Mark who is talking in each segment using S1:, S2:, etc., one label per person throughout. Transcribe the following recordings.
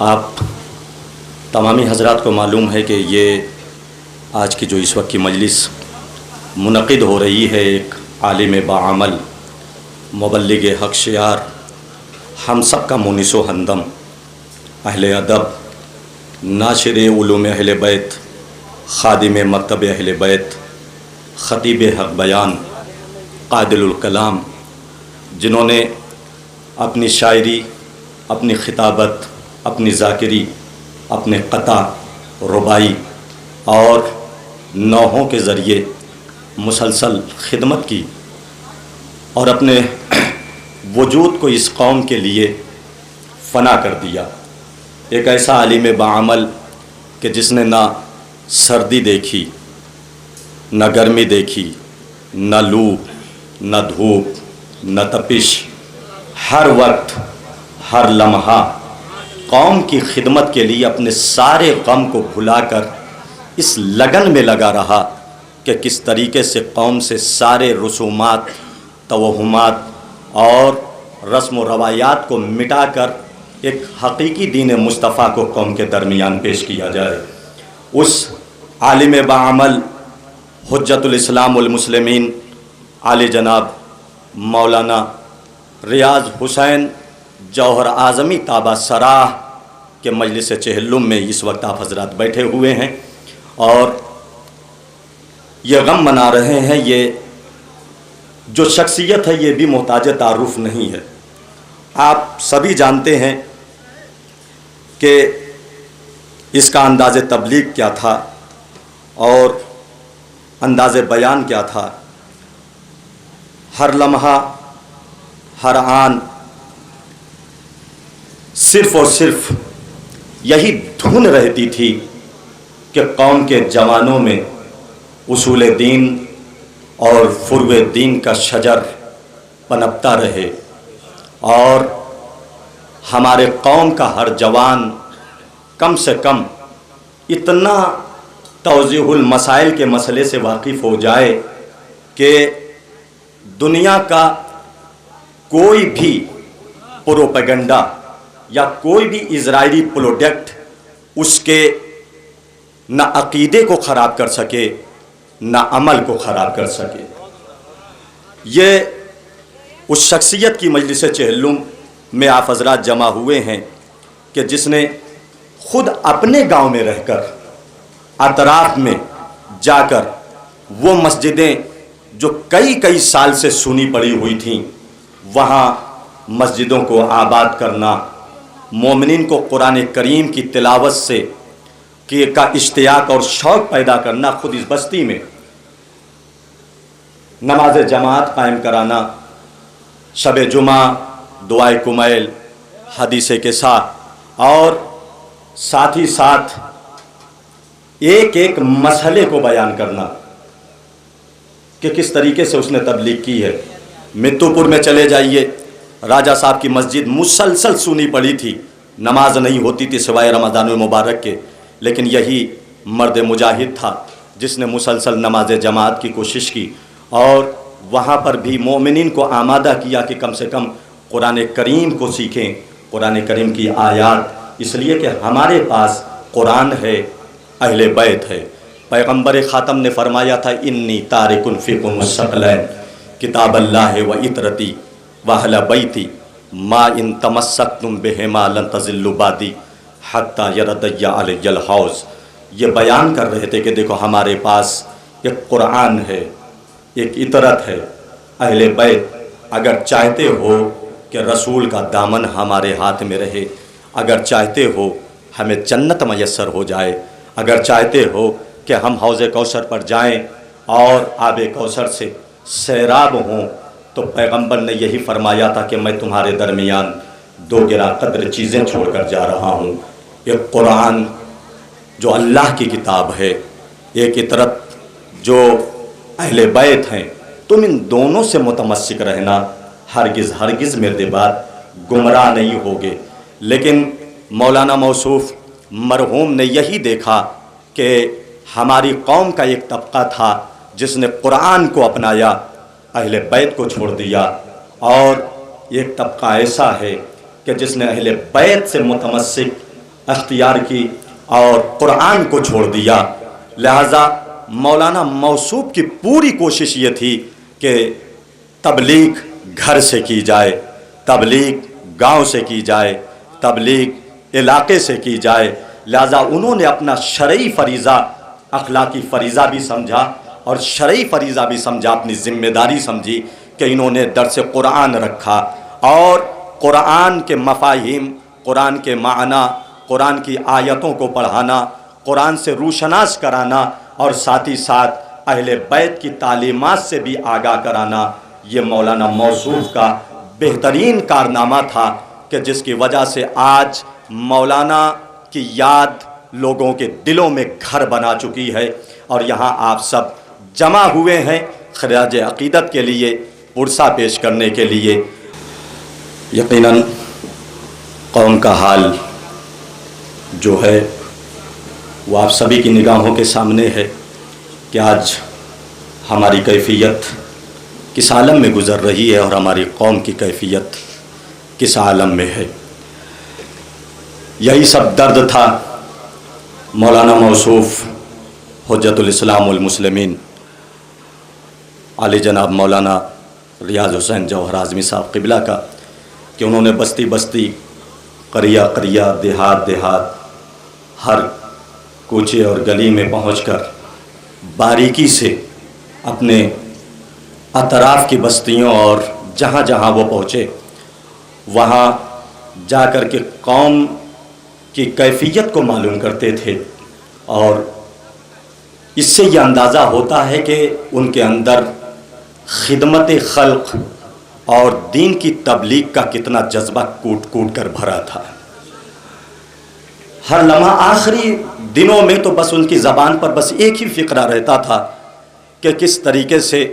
S1: آپ تمامی حضرات کو معلوم ہے کہ یہ آج کی جو اس وقت کی مجلس منعقد ہو رہی ہے، ایک عالم باعمل، مبلغ حق شعار، ہم سب کا مونس و ہمدم، اہل ادب، ناشر علوم اہل بیت، خادم مکتب اہل بیت، خطیب حق بیان، قائد الکلام، جنہوں نے اپنی شاعری، اپنی خطابت، اپنی ذاکری، اپنے قطع، رباعی اور نوحوں کے ذریعے مسلسل خدمت کی اور اپنے وجود کو اس قوم کے لیے فنا کر دیا۔ ایک ایسا عالم باعمل کہ جس نے نہ سردی دیکھی، نہ گرمی دیکھی، نہ لو، نہ دھوپ، نہ تپش، ہر وقت، ہر لمحہ قوم کی خدمت کے لیے اپنے سارے غم کو بھلا کر اس لگن میں لگا رہا کہ کس طریقے سے قوم سے سارے رسومات، توہمات اور رسم و روایات کو مٹا کر ایک حقیقی دین مصطفیٰ کو قوم کے درمیان پیش کیا جائے۔ اس عالم باعمل، حجت الاسلام والمسلمین، عالی جناب مولانا ریاض حسین جوہر اعظمی تابہ سراہ کے مجلس چہلم میں اس وقت آپ حضرات بیٹھے ہوئے ہیں اور یہ غم منا رہے ہیں۔ یہ جو شخصیت ہے یہ بھی محتاج تعارف نہیں ہے۔ آپ سبھی جانتے ہیں کہ اس کا انداز تبلیغ کیا تھا اور انداز بیان کیا تھا۔ ہر لمحہ، ہر آن صرف اور صرف یہی دھن رہتی تھی کہ قوم کے جوانوں میں اصول دین اور فروع دین کا شجر پنپتا رہے اور ہمارے قوم کا ہر جوان کم سے کم اتنا توضیح المسائل کے مسئلے سے واقف ہو جائے کہ دنیا کا کوئی بھی پروپیگنڈا یا کوئی بھی اسرائیلی پروڈکٹ اس کے نہ عقیدے کو خراب کر سکے، نہ عمل کو خراب کر سکے۔ یہ اس شخصیت کی مجلس چہلم میں آپ حضرات جمع ہوئے ہیں کہ جس نے خود اپنے گاؤں میں رہ کر، اطراف میں جا کر وہ مسجدیں جو کئی سال سے سونی پڑی ہوئی تھیں وہاں مسجدوں کو آباد کرنا، مومنین کو قرآن کریم کی تلاوت سے کا اشتیاق اور شوق پیدا کرنا، خود اس بستی میں نماز جماعت قائم کرانا، شب جمعہ، دعائے کمیل، حدیث کے ساتھ اور ساتھ ہی ساتھ ایک مسئلے کو بیان کرنا کہ کس طریقے سے اس نے تبلیغ کی ہے۔ متو پور میں چلے جائیے، راجہ صاحب کی مسجد مسلسل سونی پڑی تھی، نماز نہیں ہوتی تھی سوائے رمضان المبارک کے، لیکن یہی مرد مجاہد تھا جس نے مسلسل نماز جماعت کی کوشش کی اور وہاں پر بھی مومنین کو آمادہ کیا کہ کم سے کم قرآن کریم کو سیکھیں، قرآن کریم کی آیات، اس لیے کہ ہمارے پاس قرآن ہے، اہل بیت ہے۔ پیغمبر خاتم نے فرمایا تھا انی تارک فیکم الثقلین کتاب اللہ و اطرتی و اہل بیتی ما ان تمسکتم بہما لن تضلوا بعدی حتی یردی علی الحوض۔ یہ بیان کر رہے تھے کہ دیکھو ہمارے پاس ایک قرآن ہے، ایک اطرت ہے، اہل بیت، اگر چاہتے ہو کہ رسول کا دامن ہمارے ہاتھ میں رہے، اگر چاہتے ہو ہمیں جنت میسر ہو جائے، اگر چاہتے ہو کہ ہم حوض کوثر پر جائیں اور آب کوثر سے سیراب ہوں، تو پیغمبر نے یہی فرمایا تھا کہ میں تمہارے درمیان دو گرا قدر چیزیں چھوڑ کر جا رہا ہوں، ایک قرآن جو اللہ کی کتاب ہے، ایک اطرت جو اہل بیت ہیں، تم ان دونوں سے متمسک رہنا، ہرگز میرے بعد گمراہ نہیں ہوگے۔ لیکن مولانا موصوف مرحوم نے یہی دیکھا کہ ہماری قوم کا ایک طبقہ تھا جس نے قرآن کو اپنایا، اہل بیت کو چھوڑ دیا، اور ایک طبقہ ایسا ہے کہ جس نے اہل بیت سے متمسک اختیار کی اور قرآن کو چھوڑ دیا۔ لہٰذا مولانا موصوف کی پوری کوشش یہ تھی کہ تبلیغ گھر سے کی جائے، تبلیغ گاؤں سے کی جائے، تبلیغ علاقے سے کی جائے۔ لہٰذا انہوں نے اپنا شرعی فریضہ اخلاقی فریضہ بھی سمجھا اور شرعی فریضہ بھی سمجھا، اپنی ذمہ داری سمجھی کہ انہوں نے درس قرآن رکھا اور قرآن کے مفاہیم، قرآن کے معنی، قرآن کی آیتوں کو پڑھانا، قرآن سے روشناس کرانا اور ساتھ ہی ساتھ اہل بیت کی تعلیمات سے بھی آگاہ کرانا، یہ مولانا موصوف کا بہترین کارنامہ تھا کہ جس کی وجہ سے آج مولانا کی یاد لوگوں کے دلوں میں گھر بنا چکی ہے اور یہاں آپ سب جمع ہوئے ہیں خراج عقیدت کے لیے، پرسہ پیش کرنے کے لیے۔ یقیناً قوم کا حال جو ہے وہ آپ سبھی کی نگاہوں کے سامنے ہے کہ آج ہماری کیفیت کس عالم میں گزر رہی ہے اور ہماری قوم کی کیفیت کس عالم میں ہے۔ یہی سب درد تھا مولانا موصوف حجت الاسلام والمسلمین علی جناب مولانا ریاض حسین جوہر اعظمی صاحب قبلہ کا، کہ انہوں نے بستی بستی، قریہ قریہ، دیہات دیہات، ہر کوچے اور گلی میں پہنچ کر باریکی سے اپنے اطراف کی بستیوں اور جہاں جہاں وہ پہنچے وہاں جا کر کے قوم کی کیفیت کو معلوم کرتے تھے، اور اس سے یہ اندازہ ہوتا ہے کہ ان کے اندر خدمت خلق اور دین کی تبلیغ کا کتنا جذبہ کوٹ کوٹ کر بھرا تھا۔ ہر لمحہ آخری دنوں میں تو بس ان کی زبان پر بس ایک ہی فقرہ رہتا تھا کہ کس طریقے سے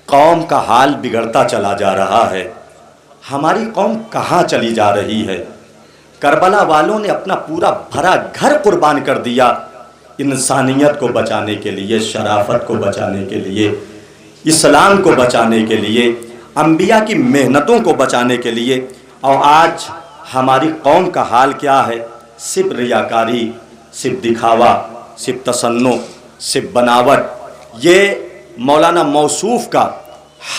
S1: قوم کا حال بگڑتا چلا جا رہا ہے، ہماری قوم کہاں چلی جا رہی ہے۔ کربلا والوں نے اپنا پورا بھرا گھر قربان کر دیا انسانیت کو بچانے کے لیے، شرافت کو بچانے کے لیے، اسلام کو بچانے کے لیے، انبیاء کی محنتوں کو بچانے کے لیے، اور آج ہماری قوم کا حال کیا ہے؟ صرف ریاکاری، صرف دکھاوا، صرف تصنع، صرف بناوٹ۔ یہ مولانا موصوف کا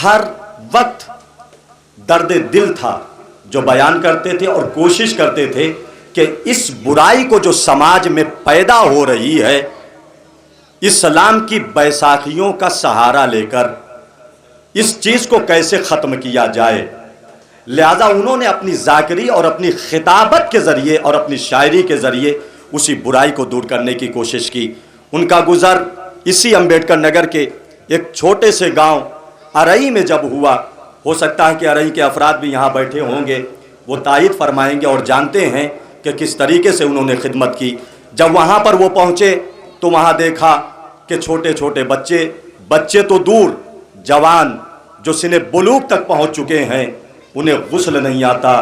S1: ہر وقت درد دل تھا جو بیان کرتے تھے اور کوشش کرتے تھے کہ اس برائی کو جو سماج میں پیدا ہو رہی ہے، اسلام کی بیساکھیوں کا سہارا لے کر اس چیز کو کیسے ختم کیا جائے۔ لہذا انہوں نے اپنی ذاکری اور اپنی خطابت کے ذریعے اور اپنی شاعری کے ذریعے اسی برائی کو دور کرنے کی کوشش کی۔ ان کا گزر اسی امبیڈکر نگر کے ایک چھوٹے سے گاؤں ارئی میں جب ہوا، ہو سکتا ہے کہ ارئی کے افراد بھی یہاں بیٹھے ہوں گے، وہ تائید فرمائیں گے اور جانتے ہیں کہ کس طریقے سے انہوں نے خدمت کی۔ جب وہاں پر وہ پہنچے تو وہاں دیکھا کہ چھوٹے چھوٹے بچے تو دور، جوان جو سن بلوغ تک پہنچ چکے ہیں، انہیں غسل نہیں آتا،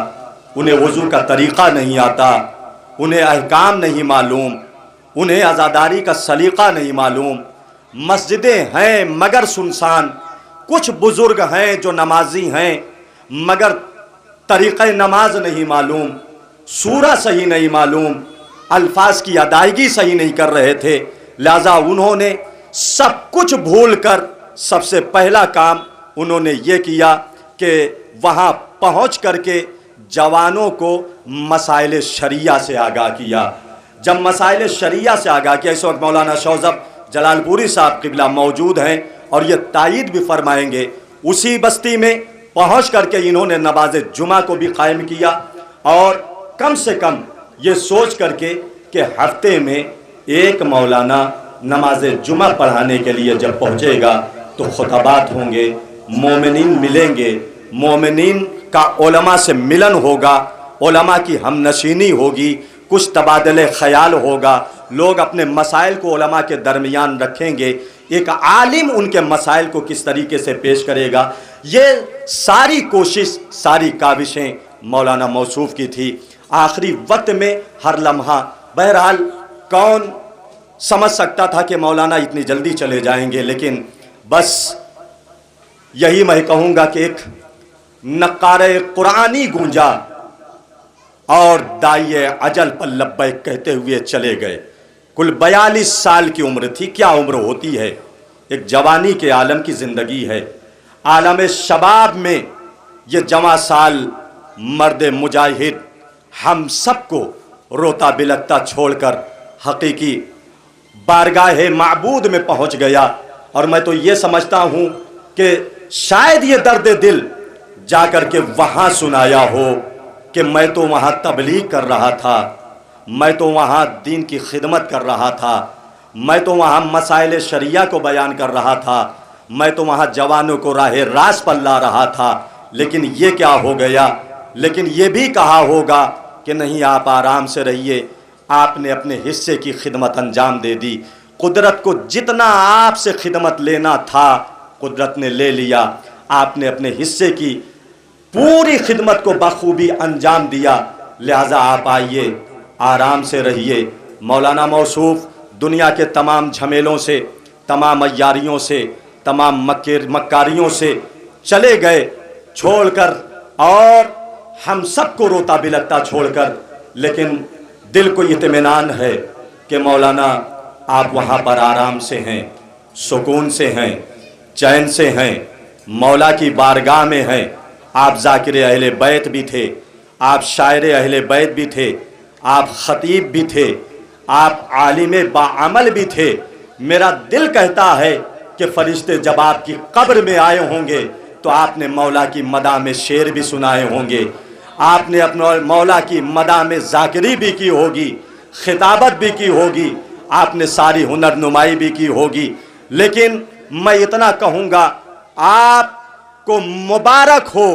S1: انہیں وضو کا طریقہ نہیں آتا، انہیں احکام نہیں معلوم، انہیں عزاداری کا سلیقہ نہیں معلوم۔ مسجدیں ہیں مگر سنسان، کچھ بزرگ ہیں جو نمازی ہیں مگر طریقہ نماز نہیں معلوم، سورہ صحیح نہیں معلوم، الفاظ کی ادائیگی صحیح نہیں کر رہے تھے۔ لہذا انہوں نے سب کچھ بھول کر سب سے پہلا کام انہوں نے یہ کیا کہ وہاں پہنچ کر کے جوانوں کو مسائل شریعہ سے آگاہ کیا۔ جب مسائل شریعہ سے آگاہ کیا، اس وقت مولانا شوذب جلال پوری صاحب قبلہ موجود ہیں اور یہ تائید بھی فرمائیں گے، اسی بستی میں پہنچ کر کے انہوں نے نماز جمعہ کو بھی قائم کیا، اور کم سے کم یہ سوچ کر کے کہ ہفتے میں ایک مولانا نماز جمعہ پڑھانے کے لیے جب پہنچے گا تو خطبات ہوں گے، مومنین ملیں گے، مومنین کا علماء سے ملن ہوگا، علماء کی ہم نشینی ہوگی، کچھ تبادلہ خیال ہوگا، لوگ اپنے مسائل کو علماء کے درمیان رکھیں گے، ایک عالم ان کے مسائل کو کس طریقے سے پیش کرے گا۔ یہ ساری کوشش، ساری کاوشیں مولانا موصوف کی تھی۔ آخری وقت میں ہر لمحہ، بہرحال کون سمجھ سکتا تھا کہ مولانا اتنی جلدی چلے جائیں گے، لیکن بس یہی میں کہوں گا کہ ایک نقارہ قرآنی گونجا اور داعیے اجل پر لبیک کہتے ہوئے چلے گئے۔ کل 42 سال کی عمر تھی۔ کیا عمر ہوتی ہے؟ ایک جوانی کے عالم کی زندگی ہے۔ عالم شباب میں یہ جواں سال مرد مجاہد ہم سب کو روتا بلکتا چھوڑ کر حقیقی بارگاہ معبود میں پہنچ گیا۔ اور میں تو یہ سمجھتا ہوں کہ شاید یہ درد دل جا کر کے وہاں سنایا ہو کہ میں تو وہاں تبلیغ کر رہا تھا، میں تو وہاں دین کی خدمت کر رہا تھا، میں تو وہاں مسائل شریعہ کو بیان کر رہا تھا، میں تو وہاں جوانوں کو راہ راست پر لا رہا تھا، لیکن یہ کیا ہو گیا؟ لیکن یہ بھی کہا ہوگا کہ نہیں، آپ آرام سے رہیے، آپ نے اپنے حصے کی خدمت انجام دے دی۔ قدرت کو جتنا آپ سے خدمت لینا تھا قدرت نے لے لیا، آپ نے اپنے حصے کی پوری خدمت کو بخوبی انجام دیا، لہذا آپ آئیے، آرام سے رہیے۔ مولانا موصوف دنیا کے تمام جھمیلوں سے، تمام عیاریوں سے، تمام مکاریوں سے چلے گئے چھوڑ کر، اور ہم سب کو روتا بلکتا چھوڑ کر، لیکن دل کو اطمینان ہے کہ مولانا آپ وہاں پر آرام سے ہیں، سکون سے ہیں، چین سے ہیں، مولا کی بارگاہ میں ہیں۔ آپ ذاکر اہل بیت بھی تھے، آپ شاعر اہل بیت بھی تھے، آپ خطیب بھی تھے، آپ عالم باعمل بھی تھے۔ میرا دل کہتا ہے کہ فرشتے جب آپ کی قبر میں آئے ہوں گے تو آپ نے مولا کی مداح میں شعر بھی سنائے ہوں گے، آپ نے اپنے مولا کی مداح میں ذاکری بھی کی ہوگی، خطابت بھی کی ہوگی، آپ نے ساری ہنر نمائی بھی کی ہوگی۔ لیکن میں اتنا کہوں گا، آپ کو مبارک ہو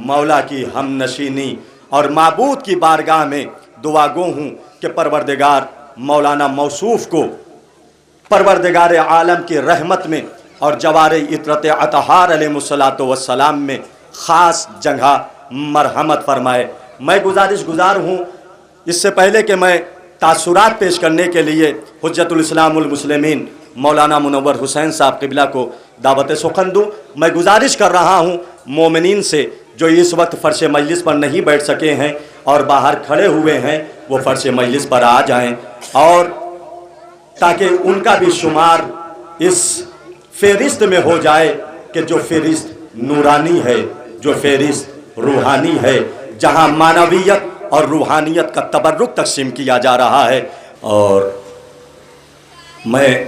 S1: مولا کی ہم نشینی، اور معبود کی بارگاہ میں دعا گو ہوں کہ پروردگار مولانا موصوف کو پروردگار عالم کی رحمت میں اور جوار عطرت اطہار علیہ الصلوۃ والسلام میں خاص جگہ مرحمت فرمائے۔ میں گزارش گزار ہوں، اس سے پہلے کہ میں تاثرات پیش کرنے کے لیے حجت الاسلام المسلمین مولانا منور حسین صاحب قبلہ کو دعوت سخن دوں، میں گزارش کر رہا ہوں مومنین سے جو اس وقت فرش مجلس پر نہیں بیٹھ سکے ہیں اور باہر کھڑے ہوئے ہیں، وہ فرش مجلس پر آ جائیں، اور تاکہ ان کا بھی شمار اس فہرست میں ہو جائے کہ جو فہرست نورانی ہے، جو فہرست روحانی ہے، جہاں معنویت اور روحانیت کا تبرک تقسیم کیا جا رہا ہے۔ اور میں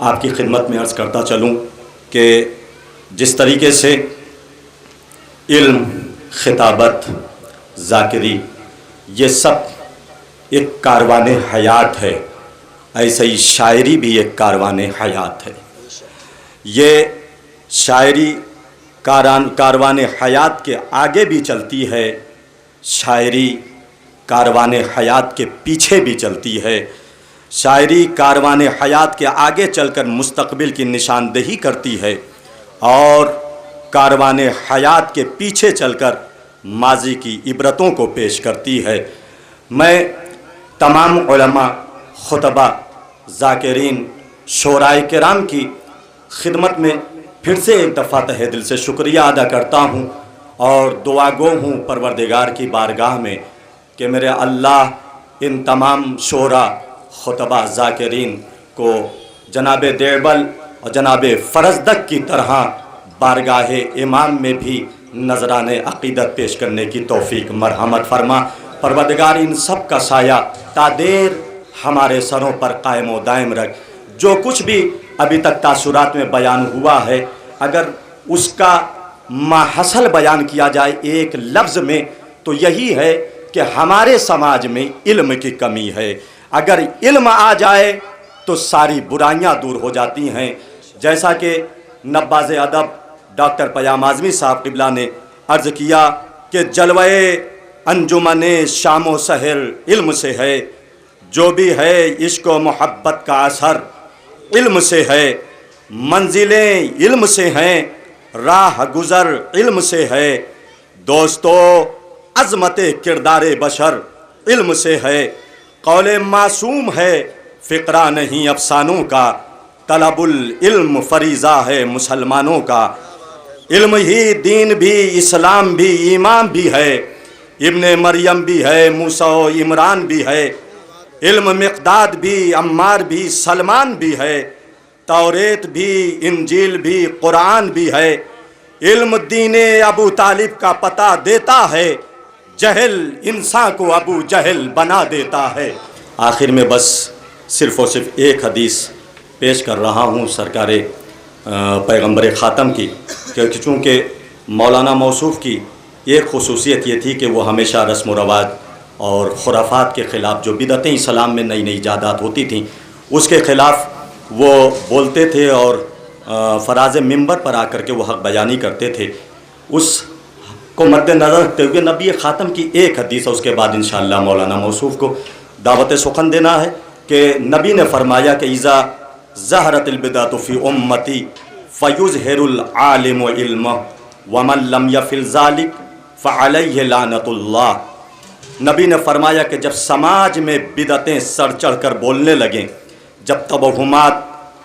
S1: آپ کی خدمت میں عرض کرتا چلوں کہ جس طریقے سے علم، خطابت، ذاکری یہ سب ایک کاروان حیات ہے، ایسے ہی شاعری بھی ایک کاروان حیات ہے۔ یہ شاعری کاروان حیات کے آگے بھی چلتی ہے، شاعری کاروان حیات کے پیچھے بھی چلتی ہے۔ شاعری کاروان حیات کے آگے چل کر مستقبل کی نشاندہی کرتی ہے، اور کاروان حیات کے پیچھے چل کر ماضی کی عبرتوں کو پیش کرتی ہے۔ میں تمام علماء، خطبہ، ذاکرین، شعراء کرام کی خدمت میں پھر سے ایک دفعہ تہہ دل سے شکریہ ادا کرتا ہوں، اور دعا گو ہوں پروردگار کی بارگاہ میں کہ میرے اللہ ان تمام شعراء، خطبہ، ذاکرین کو جناب دیوبل اور جناب فرزدق کی طرح بارگاہ امام میں بھی نذران عقیدت پیش کرنے کی توفیق مرحمت فرما۔ پروردگار ان سب کا سایہ تا دیر ہمارے سروں پر قائم و دائم رکھ۔ جو کچھ بھی ابھی تک تاثرات میں بیان ہوا ہے، اگر اس کا ماحصل بیان کیا جائے ایک لفظ میں تو یہی ہے کہ ہمارے سماج میں علم کی کمی ہے۔ اگر علم آ جائے تو ساری برائیاں دور ہو جاتی ہیں، جیسا کہ نباز ادب ڈاکٹر پیام اعظمی صاحب قبلہ نے عرض کیا کہ جلوے انجمن شام و سحر علم سے ہے، جو بھی ہے عشق و محبت کا اثر علم سے ہے، منزلیں علم سے ہیں، راہ گزر علم سے ہے، دوستو عظمت کردار بشر علم سے ہے، قول معصوم ہے فقرہ نہیں افسانوں کا، طلب العلم فریضہ ہے مسلمانوں کا، علم ہی دین بھی اسلام بھی ایمان بھی ہے، ابن مریم بھی ہے، موسیٰ و عمران بھی ہے، علم مقداد بھی، عمار بھی، سلمان بھی ہے، توریت بھی، انجیل بھی، قرآن بھی ہے۔ علم دین ابو طالب کا پتہ دیتا ہے، جہل انسان کو ابو جہل بنا دیتا ہے۔ آخر میں بس صرف اور صرف ایک حدیث پیش کر رہا ہوں سرکار پیغمبر خاتم کی، کہ چونکہ مولانا موصوف کی ایک خصوصیت یہ تھی کہ وہ ہمیشہ رسم و رواج اور خرافات کے خلاف، جو بدعتیں اسلام میں نئی نئی ایجادات ہوتی تھیں اس کے خلاف وہ بولتے تھے، اور فراز منبر پر آ کر کے وہ حق بیانی کرتے تھے۔ اس کو مد نظر رکھتے ہوئے نبی خاتم کی ایک حدیث ہے، اس کے بعد انشاءاللہ مولانا موصوف کو دعوت سخن دینا ہے، کہ نبی نے فرمایا کہ اذا ظہرت البدعۃ فی امتی فیظہر العالم علمہ ومن لم یفعل ذلک فعلیہ لعنۃ اللہ۔ نبی نے فرمایا کہ جب سماج میں بدعتیں سر چڑھ کر بولنے لگیں، جب توہمات،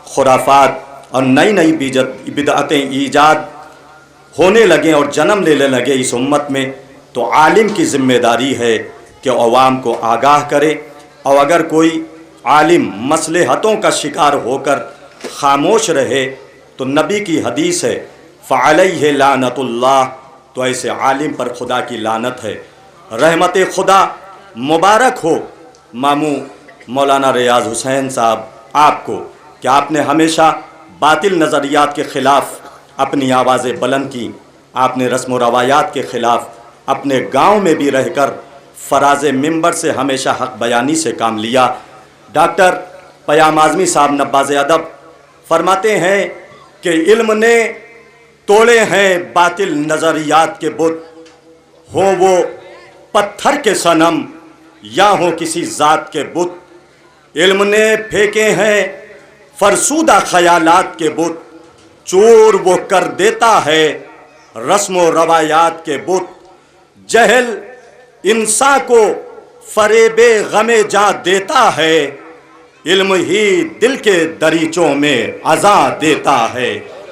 S1: خرافات اور نئی نئی بدعتیں ایجاد ہونے لگیں اور جنم لینے لگے اس امت میں، تو عالم کی ذمہ داری ہے کہ عوام کو آگاہ کرے، اور اگر کوئی عالم مصلحتوں کا شکار ہو کر خاموش رہے تو نبی کی حدیث ہے فعلیہ لعنۃ اللہ، تو ایسے عالم پر خدا کی لعنت ہے۔ رحمت خدا مبارک ہو ماموں مولانا ریاض حسین صاحب آپ کو، کہ آپ نے ہمیشہ باطل نظریات کے خلاف اپنی آوازیں بلند کی، آپ نے رسم و روایات کے خلاف اپنے گاؤں میں بھی رہ کر فراز منبر سے ہمیشہ حق بیانی سے کام لیا۔ ڈاکٹر پیام اعظمی صاحب نباز ادب فرماتے ہیں کہ علم نے توڑے ہیں باطل نظریات کے بت، ہوں وہ پتھر کے صنم یا ہوں کسی ذات کے بت۔ علم نے پھینکے ہیں فرسودہ خیالات کے بت، چور وہ کر دیتا ہے رسم و روایات کے بت۔ جہل انسان کو فریب غم جا دیتا ہے، علم ہی دل کے دریچوں میں عزا دیتا ہے۔